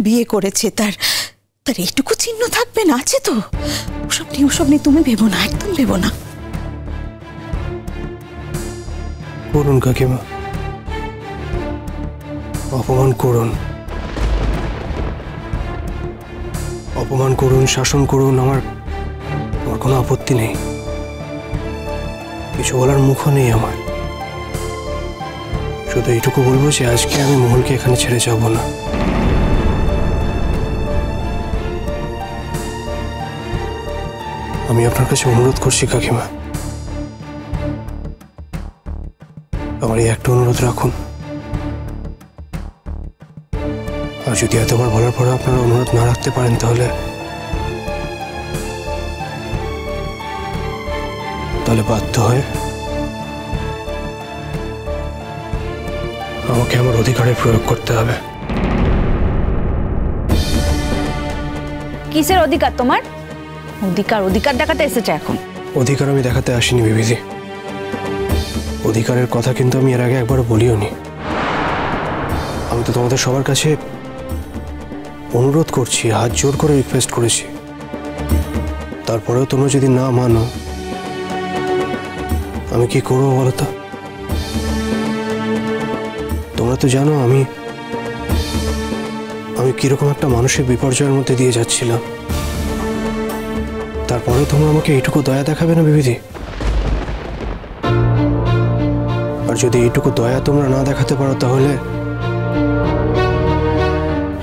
বিয়ে করেছে তার তার এইটুকু চিহ্ন থাকবে না? আছে তো? ওসব নিয়ে তুমি ভেবো না, একদম ভেবো না। করুন কাকিমা, অপমান করুন, অপমান করুন, শাসন করুন, আমার কোনো আপত্তি নেই, কিছু বলার মুখও নেই আমার। শুধু এইটুকু বলবো যে আজকে আমি মহলকে এখানে ছেড়ে যাব না। আমি আপনার কাছে অনুরোধ করছি কাকিমা, আমার এই একটা অনুরোধ রাখুন। আর যদি এতবার বলার পরে আপনারা অনুরোধ না রাখতে পারেন তাহলে বাধ্য হয়ে আমাকে আমার অধিকারের প্রয়োগ করতে হবে। কিসের অধিকার তোমার? অধিকার দেখাতে এসেছে এখন? অধিকার আমি দেখাতে আসিনি বিবিধি, অধিকারের কথা কিন্তু আমি এর আগে একবারও বলিও নি। আমি তো তোমাদের সবার কাছে অনুরোধ করছি, হাত জোর করে রিকোয়েস্ট করেছি, তারপরেও তোমরা যদি না মানো আমি কি করবো বলো তো? তোমরা তো জানো আমি কিরকম একটা মানসিক বিপর্যয়ের মধ্যে দিয়ে যাচ্ছিলাম, তারপরেও তোমরা আমাকে এইটুকু দয়া দেখাবে না বিবিধি? আর যদি এইটুকু দয়া তোমরা না দেখাতে পারো তাহলে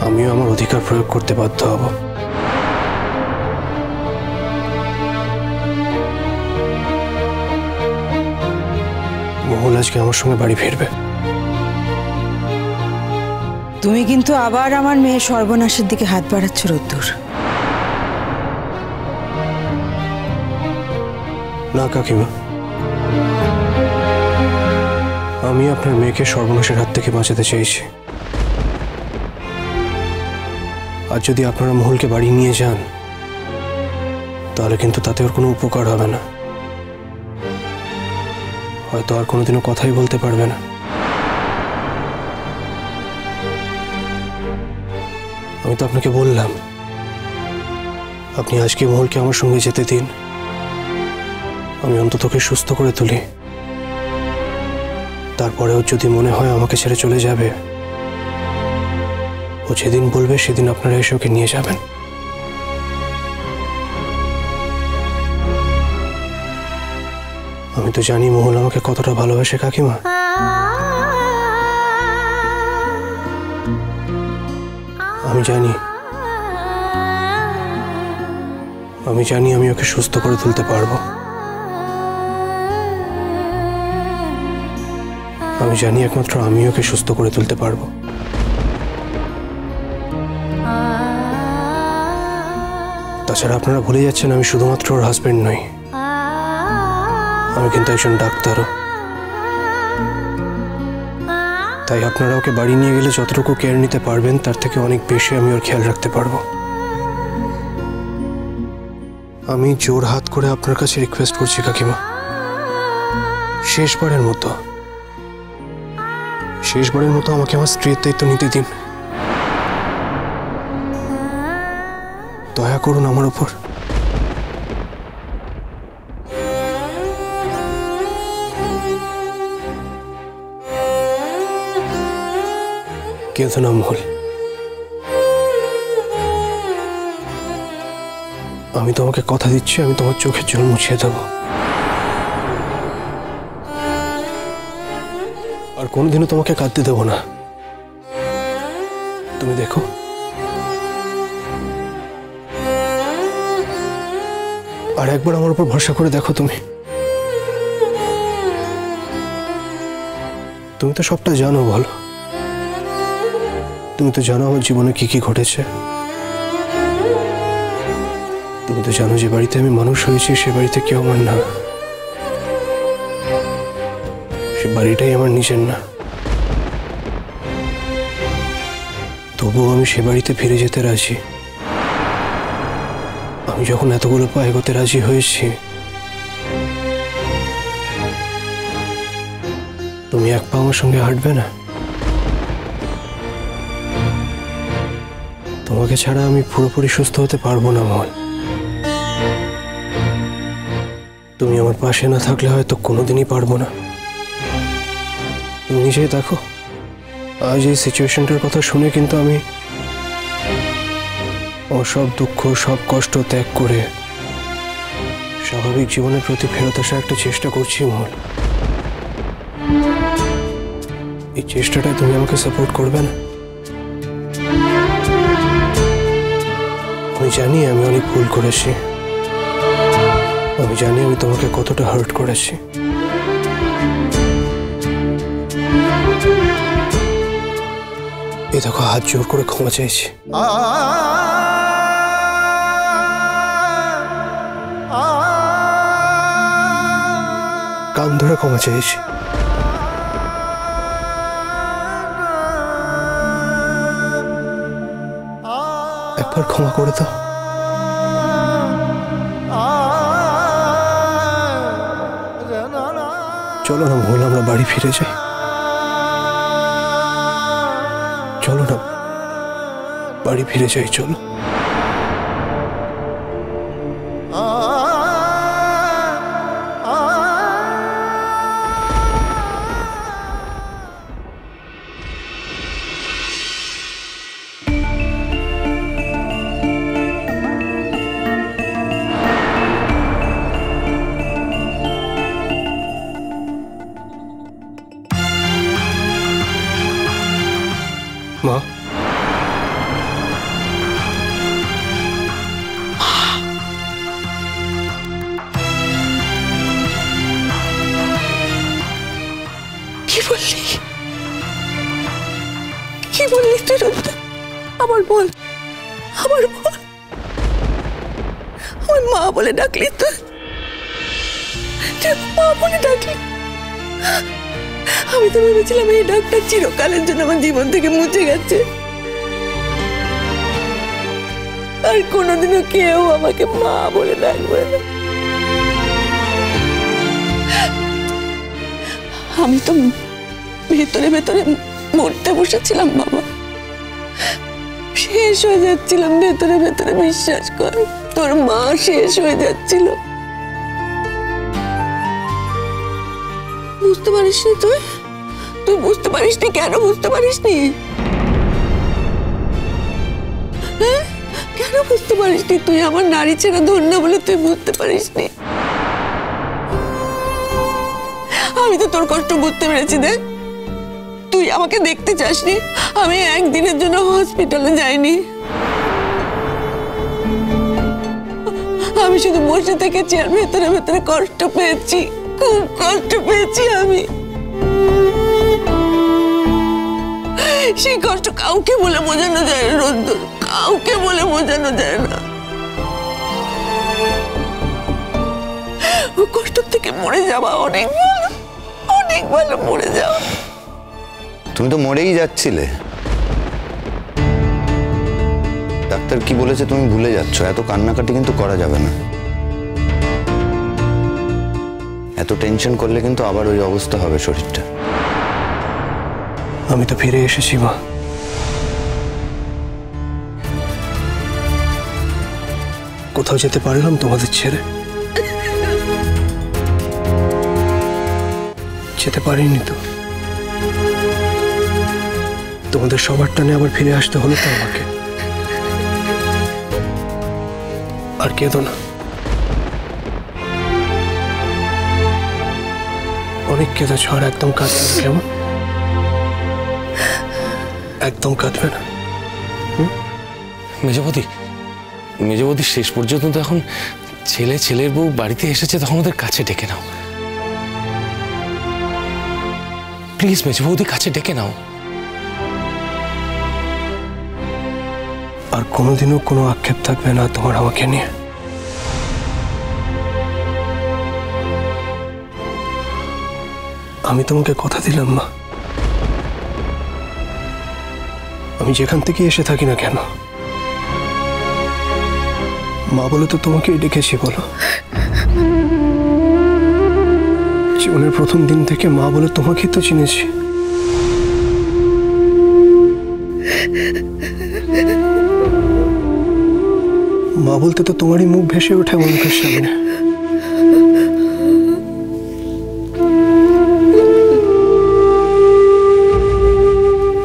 আমিও আমার অধিকার প্রয়োগ করতে বাধ্য হব। মহল আজকে আমার সঙ্গে বাড়ি ফিরবে। তুমি কিন্তু আবার আমার মেয়ের সর্বনাশের দিকে হাত বাড়াচ্ছ রোদ্দুর। না কাকিমা, আমি আপনার মেয়েকে সর্বনাশের হাত থেকে বাঁচাতে চাইছি। আর যদি আপনারা মহলকে বাড়ি নিয়ে যান তাহলে কিন্তু তাতে ওর কোনো উপকার হবে না, হয়তো আর কোনোদিনও কথাই বলতে পারবে না। আমি তো আপনাকে বললাম আপনি আজকে মহলকে আমার সঙ্গে যেতে দিন, আমি অন্তত ওকে সুস্থ করে তুলি, তারপরেও যদি মনে হয় আমাকে ছেড়ে চলে যাবে, ও যেদিন বলবে সেদিন আপনারা এসে ওকে নিয়ে যাবেন। আমি তো জানি মহল আমাকে কতটা ভালোবাসে কাকিমা। আমি জানি আমি ওকে সুস্থ করে তুলতে পারবো। আমি জানি একমাত্র আমি ওকে সুস্থ করে তুলতে পারবো। তাছাড়া আপনারা ভুলে যাচ্ছেন আমি শুধুমাত্র ওর হাজবেন্ড নই, আমি কিন্তু একজন ডাক্তারও। তাই আপনারা ওকে বাড়ি নিয়ে গেলে যতটুকু কেয়ার নিতে পারবেন তার থেকে অনেক বেশি আমি ওর খেয়াল রাখতে পারবো। আমি জোর হাত করে আপনার কাছে রিকোয়েস্ট করছি কাকিমা, শেষবারের মতো আমাকে আমার স্ত্রীর দায়িত্ব নিতে দিন। দয়া করুন আমার উপর। কেঁদো না মহল, আমি তোমাকে কথা দিচ্ছি আমি তোমার চোখের জল মুছিয়ে দেব, আর কোনোদিনও তোমাকে কাঁদতে দেব না। তুমি দেখো আর একবার আমার উপর ভরসা করে দেখো। তুমি তো সবটা জানো, বলো। তুমি তো জানো আমার জীবনে কি কি ঘটেছে, তুমি তো জানো যে বাড়িতে আমি মানুষ হয়েছি সে বাড়িতে কেউ আমার না, সে বাড়িটাই আমার নিজের না। তবুও আমি সে বাড়িতে ফিরে যেতে রাজি। আমি যখন এতগুলো পা এগোতে রাজি হয়েছি, তুমি এক পা আমার সঙ্গে হাঁটবে না? তোমাকে ছাড়া আমি পুরোপুরি সুস্থ হতে পারবো না মল। তুমি আমার পাশে না থাকলে হয়তো কোনোদিনই পারবো না। তুমি নিজেই দেখো, আজ এই সিচুয়েশনটার কথা শুনে কিন্তু আমি আমার সব দুঃখ সব কষ্ট ত্যাগ করে স্বাভাবিক জীবনের প্রতি ফেরত আসার একটা চেষ্টা করছি মল। এই চেষ্টাটায় তুমি আমাকে সাপোর্ট করবে না? আমি জানি আমি অনেক ভুল করেছি, আমি জানি আমি তোমাকে কতটা হার্ট করেছি। এই দেখো, হাত জোর করে ক্ষমা চাইছি। কান ধরে ক্ষমা চাইছি। একবার ক্ষমা করে দাও। চলো না মহল, আমরা বাড়ি ফিরে যাই। চলো না, বাড়ি ফিরে যাই, চলো। মা, কি বললি? কি বললি তুই রুদ্র? আমার বল, আমার বল। আমার মা বলে ডাকলি তুই? মা বলে ডাকলি? আমি তো ভেবেছিলাম এই ডাকটা চিরকালের জন্য আমার জীবন থেকে মুছে গেছে, আর কোনোদিনও কেউ আমাকে মা বলে ডাকবে না। আমি তো ভেতরে ভেতরে মরতে বসেছিলাম বাবা, শেষ হয়ে যাচ্ছিলাম ভেতরে ভেতরে। বিশ্বাস কর, তোর মা শেষ হয়ে যাচ্ছিল। বুঝতে পারিসনি তুই? তুই বুঝতে পারিসনি? কেন বুঝতে পারিসনি? হ্যাঁ, কেন বুঝতে পারিসনি? তুই আমার নারী ছেড়ে ধন্য বলে তুই বুঝতে পারিসনি। আমি তো তোর কষ্ট বুঝতে পেরেছি। দেখ, তুই আমাকে দেখতে চাসনি, আমি একদিনের জন্য হসপিটালে যাইনি। আমি শুধু বসে থেকেছি আর ভেতরে ভেতরে কষ্ট পেয়েছি, খুব কষ্ট পেয়েছি আমি। সেই কষ্ট কাউকে বলে বোঝানো যায় না রোদ্দুর, কাউকে বলে বোঝানো যায় না। ও কষ্ট থেকে মরে যাওয়া অনেক ভালো, অনেক ভালো মরে যাওয়া। তুমি তো মরেই যাচ্ছিলে। ডাক্তার কি বলেছে তুমি ভুলে যাচ্ছ। এত কান্নাকাটি কিন্তু করা যাবে না। এত টেনশন করলে কিন্তু আবার ওই অবস্থা হবে শরীরটা। আমি তো ফিরে এসেছি মা। কোথাও যেতে পারলাম তোমাদের ছেড়ে? যেতে পারিনি তো। তোমাদের সবার টানে আবার ফিরে আসতে হলো তো আমাকে। আর কেঁদো না, অনেক কেঁদেছ, আর একদম কাঁদবে না, কেমন? একদম কাঁদবে না। মেজবৌদি, মেজবৌদি, শেষ পর্যন্ত তো এখন ছেলে ছেলের বউ বাড়িতে এসেছে, তখন ওদের কাছে ডেকে নাও প্লিজ। মেজবৌদি, কাছে ডেকে নাও। আর কোনোদিনও কোনো আক্ষেপ থাকবে না তোমার আমাকে নিয়ে। আমি তোমাকে কথা দিলাম মা, আমি যেখান থেকে এসে থাকি না কেন, মা বলে তো তোমাকেই ডেকেছি। বলো, জীবনের প্রথম দিন থেকে মা বলে তোমাকেই তো চিনেছি। মা বলতে তো তোমারই মুখ ভেসে ওঠে আমার মুখের সামনে।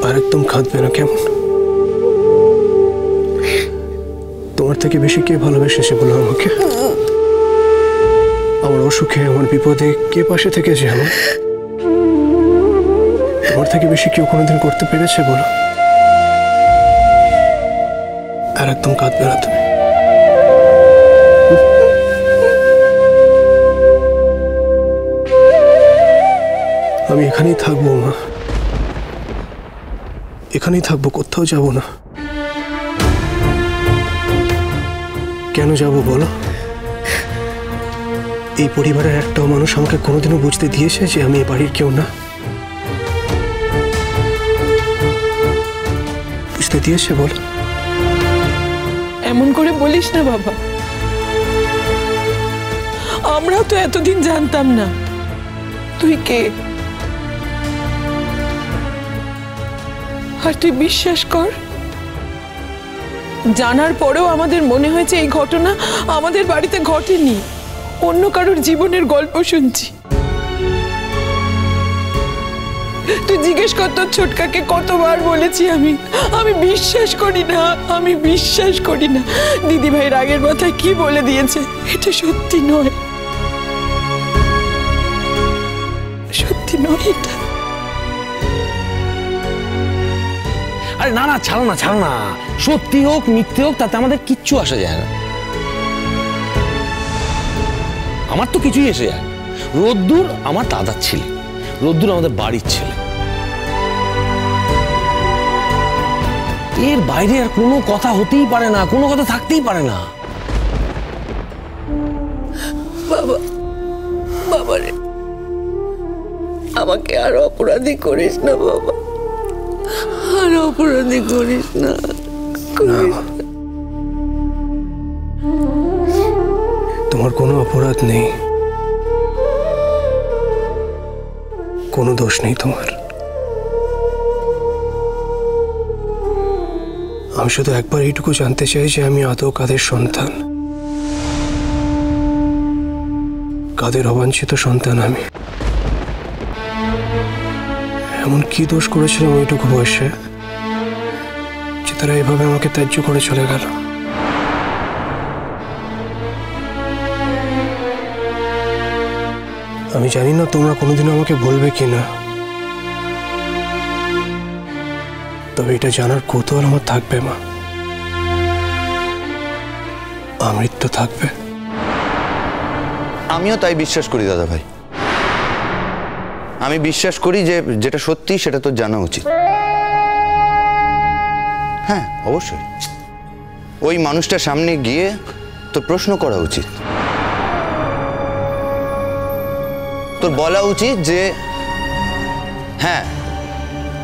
আর একদম কাঁদবে না কেমন? তোমার থেকে বেশি কে ভালোবেসেছে বলো আমাকে? আমার অসুখে, আমার বিপদে কে পাশে থেকেছে আমার? তোমার থেকে বেশি কেউ কোনোদিন করতে পেরেছে বলো? আর একদম কাঁদবে না তুমি। আমি এখানেই থাকবো মা, এখানেই থাকবো, কোথাও যাব না। কেন যাব বলো? এই পরিবারের একটাও মানুষ আমাকে কোনোদিনও বুঝতে দিয়েছে যে আমি এই বাড়ির কেউ না? বুঝতে দিয়েছে বলো? এমন করে বলিস না বাবা, আমরাও তো এতদিন জানতাম না তুই কে। আর তুই বিশ্বাস কর, জানার পরেও আমাদের মনে হয়েছে এই ঘটনা আমাদের বাড়িতে ঘটেনি, অন্য কারোর জীবনের গল্প শুনছি। তুই জিজ্ঞেস কর তোর ছোটকাকে কতবার বলেছি আমি বিশ্বাস করি না, আমি বিশ্বাস করি না। দিদি ভাই রাগের মাথায় কি বলে দিয়েছে, এটা সত্যি নয়, সত্যি নয় এটা। আরে না না, ছাড়ো না, ছাড়ো না। সত্যি হোক মিথ্যে হোক তাতে আমাদের কিচ্ছু আসে যায় না। আমার তো কিছুই এসে যায়। রোদ্দুর আমার দাদার ছেলে, রোদ্দুর আমাদের বাড়ির ছেলে, এর বাইরে আর কোনো কথা হতেই পারে না, কোনো কথা থাকতেই পারে না। বাবা, বাবা রে, আমাকে আর অপরাধী করিস না বাবা, আর অপরাধী করিস না, করিস না। তোমার কোনো অপরাধ নেই, কোনো দোষ নেই তোমার। আমি শুধু একবার এইটুকু জানতে চাই যে আমি আদৌ কাদের সন্তান, কাদের অবাঞ্ছিত সন্তান আমি। এমন কি দোষ করেছিলাম ওইটুকু বয়সে যে তারা এভাবে আমাকে ত্যায্য করে চলে গেল? আমি জানি না তোমরা কোনোদিনও আমাকে বলবে কিনা, তবে এটা জানার কৌতূহল আমার থাকবে মা, আমৃত্যু থাকবে। আমিও তাই বিশ্বাস করি দাদা ভাই। আমি বিশ্বাস করি যে যেটা সত্যি সেটা তো জানা উচিত। হ্যাঁ অবশ্যই, ওই মানুষটার সামনে গিয়ে তো প্রশ্ন করা উচিত। তোর বলা উচিত যে হ্যাঁ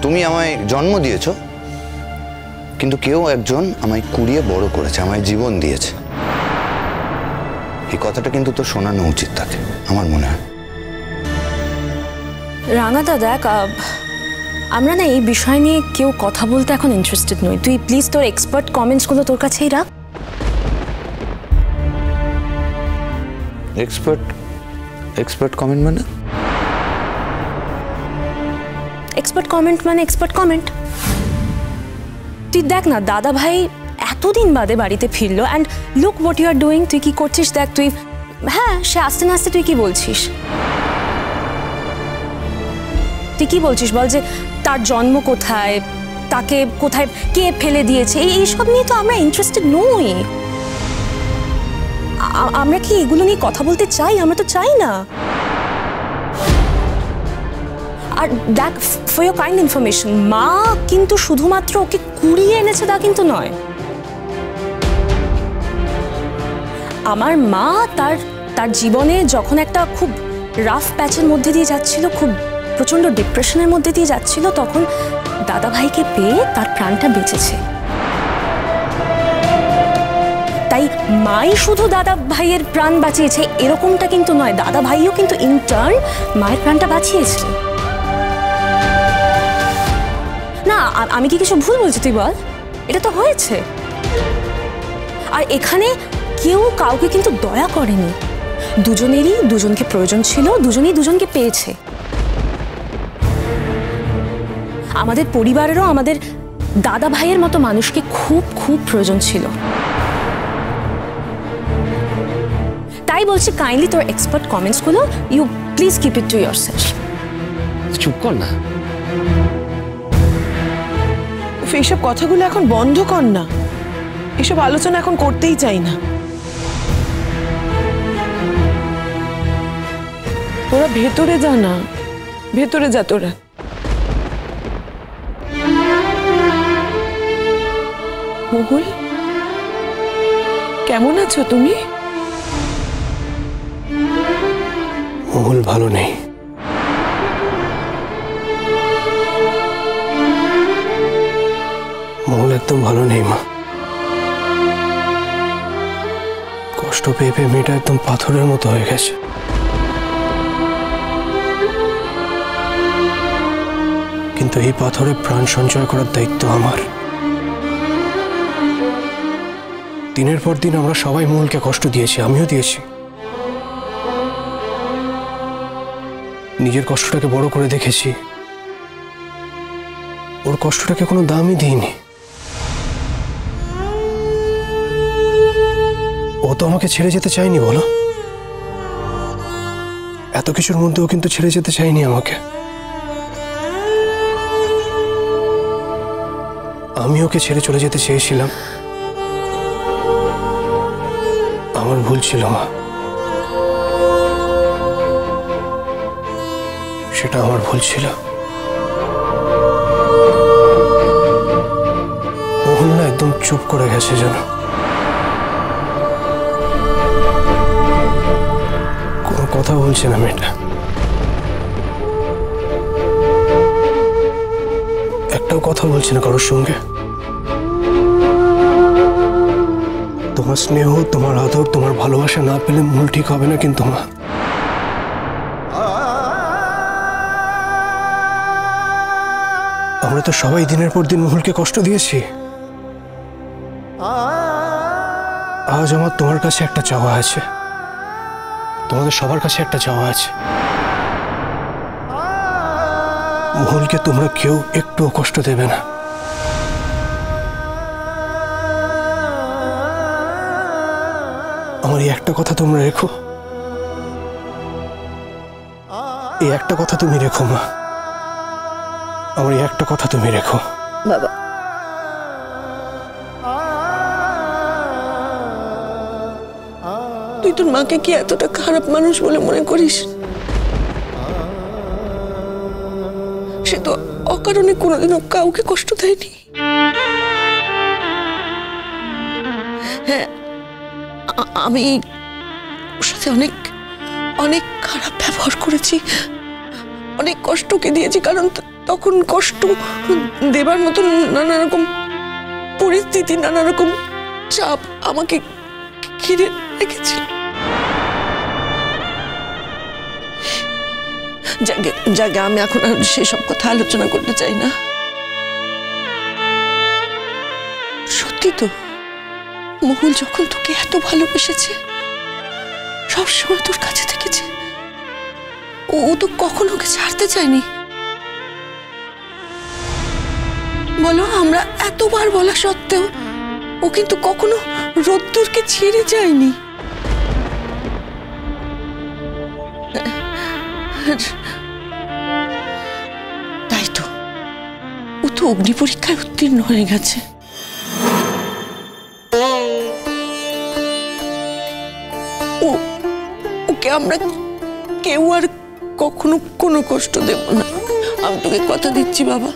তুমি আমায় জন্ম দিয়েছো, কিন্তু কেউ একজন আমায় কুড়িয়ে বড় করেছে, আমায় জীবন দিয়েছে। এই কথাটা কিন্তু তো শোনানো উচিত তাকে, আমার মনে হয়। রাঙাদা দেখ, আমরা না এই বিষয় নিয়ে কেউ কথা বলতে এখন ইন্টারেস্টেড নই। তুই প্লিজ তোর এক্সপার্ট কমেন্টসগুলো তোর কাছেই রাখ। এক্সপার্ট কমেন্ট মানে? এক্সপার্ট কমেন্ট মানে এক্সপার্ট কমেন্ট। তুই দেখ না, দাদা ভাই এতদিন বাদে বাড়িতে ফিরলো, and look what you are doing. তুই কি করছিস দেখ। তুই হ্যাঁ, সে আসতে না আসতে তুই কি বলছিস? তুই কি বলছিস বল, যে তার জন্ম কোথায়, তাকে কোথায় কে ফেলে দিয়েছে, এইসব নিয়ে তো আমরা ইন্টারেস্টেড নই। আমরা কি এগুলো নিয়ে কথা বলতে চাই? আমরা তো চাই না। আর দেখ, ফর ইয়োর কাইন্ড ইনফরমেশন, মা কিন্তু শুধুমাত্র ওকে কুড়িয়ে এনেছে তা কিন্তু নয়। আমার মা তার জীবনে যখন একটা খুব রাফ প্যাচের মধ্যে দিয়ে যাচ্ছিল, খুব প্রচন্ড ডিপ্রেশনের মধ্যে দিয়ে যাচ্ছিল, তখন দাদা ভাইকে পেয়ে তার প্রাণটা বেঁচেছে। তাই মাই শুধু দাদা ভাইয়ের প্রাণ বাঁচিয়েছে এরকমটা কিন্তু নয়, দাদা ভাইও কিন্তু ইন টার্ন মায়ের প্রাণটা বাঁচিয়েছে। না, আমি কি কিছু ভুল বলছি তুই বল? এটা তো হয়েছে। আর এখানে কেউ কাউকে কিন্তু দয়া করেনি। দুজনেরই দুজনকে প্রয়োজন ছিল, দুজনেই দুজনকে পেয়েছে। আমাদের পরিবারেরও আমাদের দাদা ভাইয়ের মতো মানুষকে খুব খুব প্রয়োজন ছিল। তাই বলছি, কাইন্ডলি তোর এক্সপার্ট কমেন্টসগুলো you please keep it to yourself. চুপ কর না। এইসব কথাগুলো এখন বন্ধ কর না, এসব আলোচনা এখন করতেই চাই না। তোরা ভেতরে যা না, ভেতরে যা তোরা। মহুল, কেমন আছো তুমি? মহুল ভালো নেই। মহুল একদম ভালো নেই মা। কষ্ট পেয়ে পেয়ে মেয়েটা একদম পাথরের মতো হয়ে গেছে। কিন্তু এই পাথরে প্রাণ সঞ্চয় করার দায়িত্ব আমার। দিনের পর দিন আমরা সবাই মহুলকে কষ্ট দিয়েছি, আমিও দিয়েছি। নিজের কষ্টটাকে বড় করে দেখেছি, ওর কষ্টটাকে কোনো দামই দিইনি। ও তো আমাকে ছেড়ে যেতে চায়নি, বলো। এত কিছুর মধ্যেও কিন্তু ছেড়ে যেতে চায়নি আমাকে। আমি ওকে ছেড়ে চলে যেতে চেয়েছিলাম, আমার ভুল ছিল মা, সেটা আমার ভুল ছিল। মোহন না একদম চুপ করে গেছে যেন, কোনো কথা বলছে না মেয়েটা। একটাও কথা বলছে না কারোর সঙ্গে। তোমার স্নেহ, তোমার আদর, তোমার ভালোবাসা না পেলে মূল ঠিক হবে না কিন্তু মা। আমরা তো সবাই দিনের পর দিন মহুলকে কষ্ট দিয়েছি। আজ আমার তোমার কাছে একটা চাওয়া আছে, তোমাদের সবার কাছে একটা চাওয়া আছে। মহুলকে তোমরা কেউ একটুও কষ্ট দেবে না। আমার এই একটা কথা তোমরা রেখো, এই একটা কথা তুমি রেখো মা, আমার এই একটা কথা তুমি রেখো। বাবা, তুই তোর মাকে কি এতটা খারাপ মানুষ বলে মনে করিস? সে তো অকারণে কোনোদিনও কাউকে কষ্ট দেয়নি। হ্যাঁ, আমি ওর সাথে অনেক অনেক খারাপ ব্যবহার করেছি, অনেক কষ্টকে দিয়েছি, কারণ তখন কষ্ট দেবার মতো নানা রকম পরিস্থিতি, নানা রকম চাপ আমাকে ঘিরে রেখেছিল। জায়গা আমি এখন আর সেসব কথা আলোচনা করতে চাই না। সত্যি তো, মহুল যখন তোকে এত ভালোবেসেছে, সবসময় তোর কাছে থেকেছে, ও তো কখনো ওকে ছাড়তে চায়নি। বলো, আমরা এতবার বলা সত্ত্বেও ও কিন্তু কখনো রোদ্দুরকে ছেড়ে যায়নি। তাই তো, ও তো অগ্নি পরীক্ষায় উত্তীর্ণ হয়ে গেছে। ওকে আমরা কেউ আর কখনো কোনো কষ্ট দেব না, আমি তোকে কথা দিচ্ছি বাবা,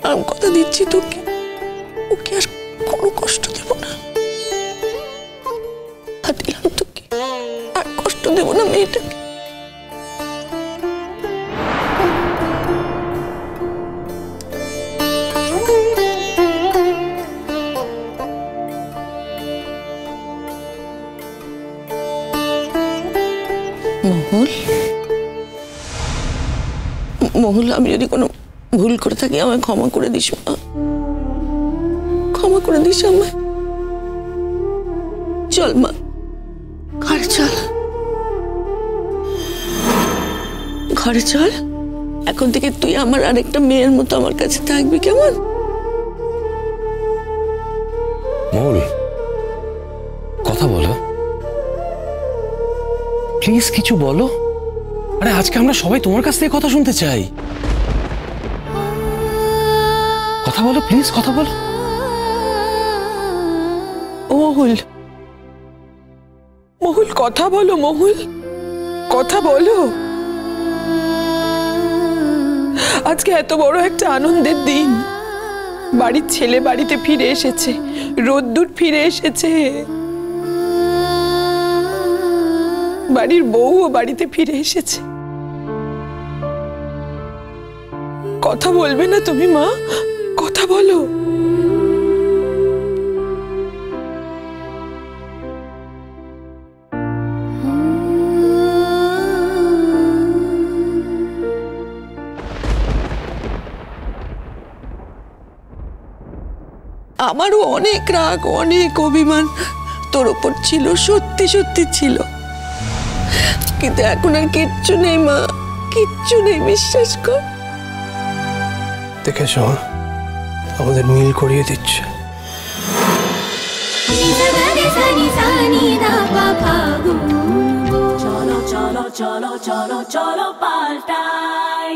আমি কথা দিচ্ছি তোকে, ওকে আর কোনো কষ্ট দেব না। আর দিলাম তোকে, আর কষ্ট দেব না মেয়েটাকে। মহুল, মহুল, আমি যদি কোনো ভুল করে থাকি আমায় ক্ষমা করে দিস মা, করে দিস আমায়। চল মা, ঘরে চল, ঘরে চল। এখন থেকে তুই আমার আরেকটা মেয়ের মতো আমার কাছে থাকবি, কেমন? মৌল, কথা বলো প্লিজ, কিছু বলো। আরে আজকে আমরা সবাই তোমার কাছ থেকে কথা শুনতে চাই। কথা বলো প্লিজ, কথা বলো। মহুল, মহুল কথা বলো, মহুল কথা বলো। আজকে এত বড় একটা আনন্দের দিন, বাড়ির ছেলে বাড়িতে ফিরে এসেছে, রোদ্দুর ফিরে এসেছে, বাড়ির বউও বাড়িতে ফিরে এসেছে। কথা বলবে না তুমি মা? কথা বলো। আমারও অনেক রাগ, অনেক অভিমান তোর ওপর ছিল, সত্যি সত্যি ছিল, কিন্তু এখন আর কিচ্ছু নেই মা, কিচ্ছু নেই, বিশ্বাস কর। দেখেছ, আমাদের মিল করিয়ে দিচ্ছে। চলো চলো চলো চলো চলো পাল্টাই।